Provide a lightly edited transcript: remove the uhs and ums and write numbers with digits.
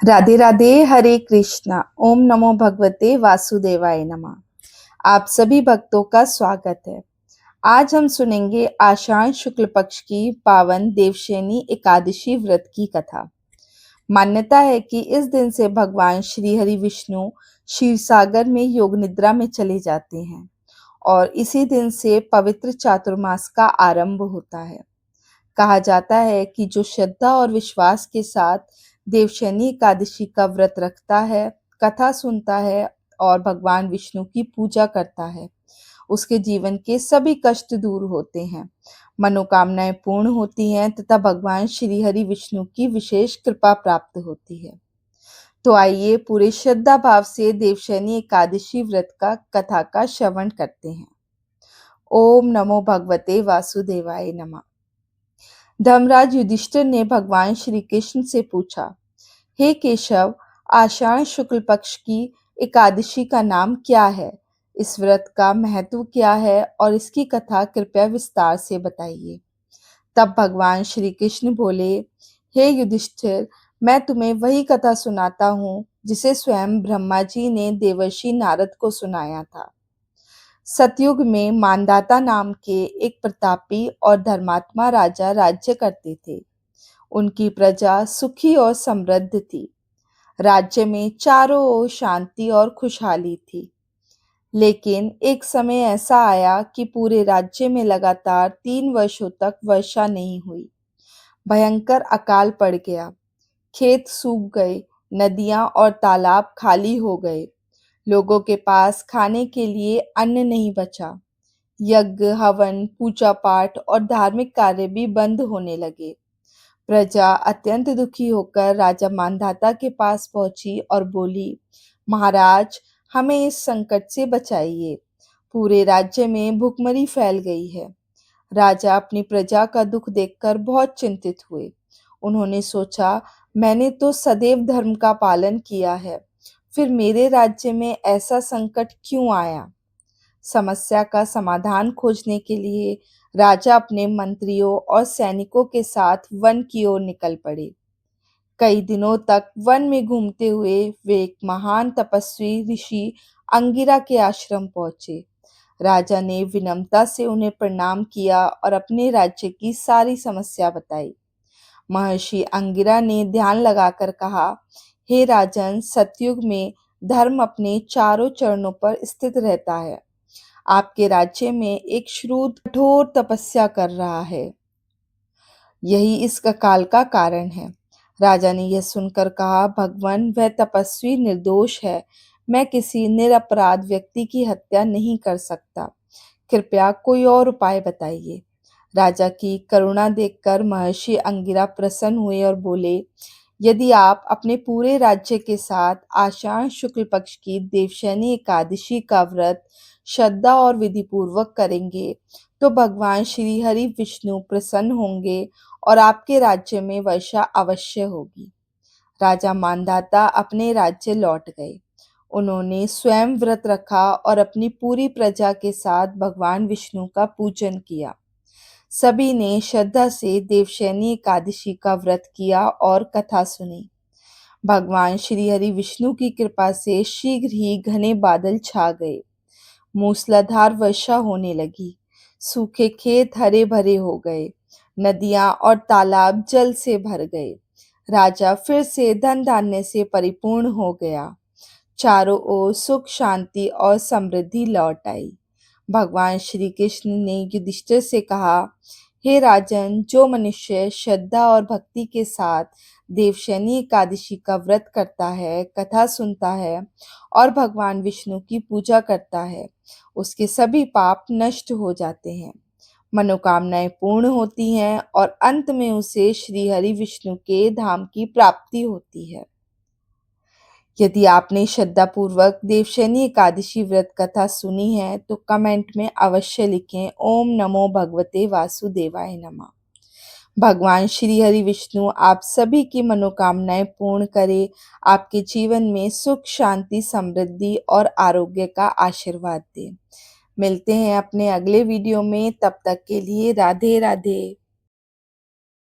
राधे राधे। हरे कृष्णा। ओम नमो भगवते वासुदेवाय नमः। आप सभी भक्तों का स्वागत है। आज हम सुनेंगे आषाढ़ शुक्ल पक्ष की पावन देवशयनी एकादशी व्रत की कथा। मान्यता है कि इस दिन से भगवान श्री हरि विष्णु क्षीर सागर में योग निद्रा में चले जाते हैं और इसी दिन से पवित्र चातुर्मास का आरंभ होता है। कहा जाता है कि जो श्रद्धा और विश्वास के साथ देवशयनी एकादशी का व्रत रखता है, कथा सुनता है और भगवान विष्णु की पूजा करता है, उसके जीवन के सभी कष्ट दूर होते हैं, मनोकामनाएं पूर्ण होती हैं तथा भगवान श्री हरि विष्णु की विशेष कृपा प्राप्त होती है। तो आइए पूरे श्रद्धा भाव से देवशयनी एकादशी व्रत का कथा का श्रवण करते हैं। ओम नमो भगवते वासुदेवाय नमः। धर्मराज युधिष्ठिर ने भगवान श्री कृष्ण से पूछा, हे केशव, आषाढ़ शुक्ल पक्ष की एकादशी का नाम क्या है? इस व्रत का महत्व क्या है और इसकी कथा कृपया विस्तार से बताइए। तब भगवान श्री कृष्ण बोले, हे युधिष्ठिर, मैं तुम्हें वही कथा सुनाता हूँ जिसे स्वयं ब्रह्मा जी ने देवर्षि नारद को सुनाया था। सतयुग में मानदाता नाम के एक प्रतापी और धर्मात्मा राजा राज्य करते थे। उनकी प्रजा सुखी और समृद्ध थी। राज्य में चारों ओर शांति और खुशहाली थी। लेकिन एक समय ऐसा आया कि पूरे राज्य में लगातार 3 वर्षों तक वर्षा नहीं हुई। भयंकर अकाल पड़ गया। खेत सूख गए, नदियां और तालाब खाली हो गए। लोगों के पास खाने के लिए अन्न नहीं बचा। यज्ञ, हवन, पूजा पाठ और धार्मिक कार्य भी बंद होने लगे। प्रजा अत्यंत दुखी होकर राजा मांधाता के पास पहुंची और बोली, महाराज, हमें इस संकट से बचाइए। पूरे राज्य में भुखमरी फैल गई है। राजा अपनी प्रजा का दुख देखकर बहुत चिंतित हुए। उन्होंने सोचा, मैंने तो सदैव धर्म का पालन किया है, फिर मेरे राज्य में ऐसा संकट क्यों आया? समस्या का समाधान खोजने के लिए राजा अपने मंत्रियों और सैनिकों के साथ वन की ओर निकल पड़े। कई दिनों तक वन में घूमते हुए वे एक महान तपस्वी ऋषि अंगिरा के आश्रम पहुंचे। राजा ने विनम्रता से उन्हें प्रणाम किया और अपने राज्य की सारी समस्या बताई। महर्षि अंगिरा ने ध्यान लगाकर कहा, हे राजन, सतयुग में धर्म अपने चारों चरणों पर स्थित रहता है। आपके राज्य में एक शूद्र कठोर तपस्या कर रहा है, यही इस अकाल का कारण है। राजा ने यह सुनकर कहा, भगवान, वह तपस्वी निर्दोष है। मैं किसी निरपराध व्यक्ति की हत्या नहीं कर सकता। कृपया कोई और उपाय बताइए। राजा की करुणा देखकर महर्षि अंगिरा प्रसन्न हुए और बोले, यदि आप अपने पूरे राज्य के साथ आषाढ़ शुक्ल पक्ष की देवशयनी एकादशी का व्रत श्रद्धा और विधि पूर्वक करेंगे तो भगवान श्री हरि विष्णु प्रसन्न होंगे और आपके राज्य में वर्षा अवश्य होगी। राजा मांधाता अपने राज्य लौट गए। उन्होंने स्वयं व्रत रखा और अपनी पूरी प्रजा के साथ भगवान विष्णु का पूजन किया। सभी ने श्रद्धा से देवशयनी एकादशी का व्रत किया और कथा सुनी। भगवान श्री हरि विष्णु की कृपा से शीघ्र ही घने बादल छा गए। मूसलाधार वर्षा होने लगी। सूखे खेत हरे भरे हो गए। नदियां और तालाब जल से भर गए। राजा फिर से धन धान्य से परिपूर्ण हो गया। चारों ओर सुख, शांति और समृद्धि लौट आई। भगवान श्री कृष्ण ने युधिष्ठिर से कहा, हे राजन, जो मनुष्य श्रद्धा और भक्ति के साथ देवशयनी एकादशी का व्रत करता है, कथा सुनता है और भगवान विष्णु की पूजा करता है, उसके सभी पाप नष्ट हो जाते हैं, मनोकामनाएं पूर्ण होती हैं और अंत में उसे श्री हरि विष्णु के धाम की प्राप्ति होती है। यदि आपने श्रद्धापूर्वक देवशयनी एकादशी व्रत कथा सुनी है तो कमेंट में अवश्य लिखें, ओम नमो भगवते वासुदेवाय नमः। भगवान श्री हरि विष्णु आप सभी की मनोकामनाएं पूर्ण करे, आपके जीवन में सुख, शांति, समृद्धि और आरोग्य का आशीर्वाद दे। मिलते हैं अपने अगले वीडियो में, तब तक के लिए राधे राधे।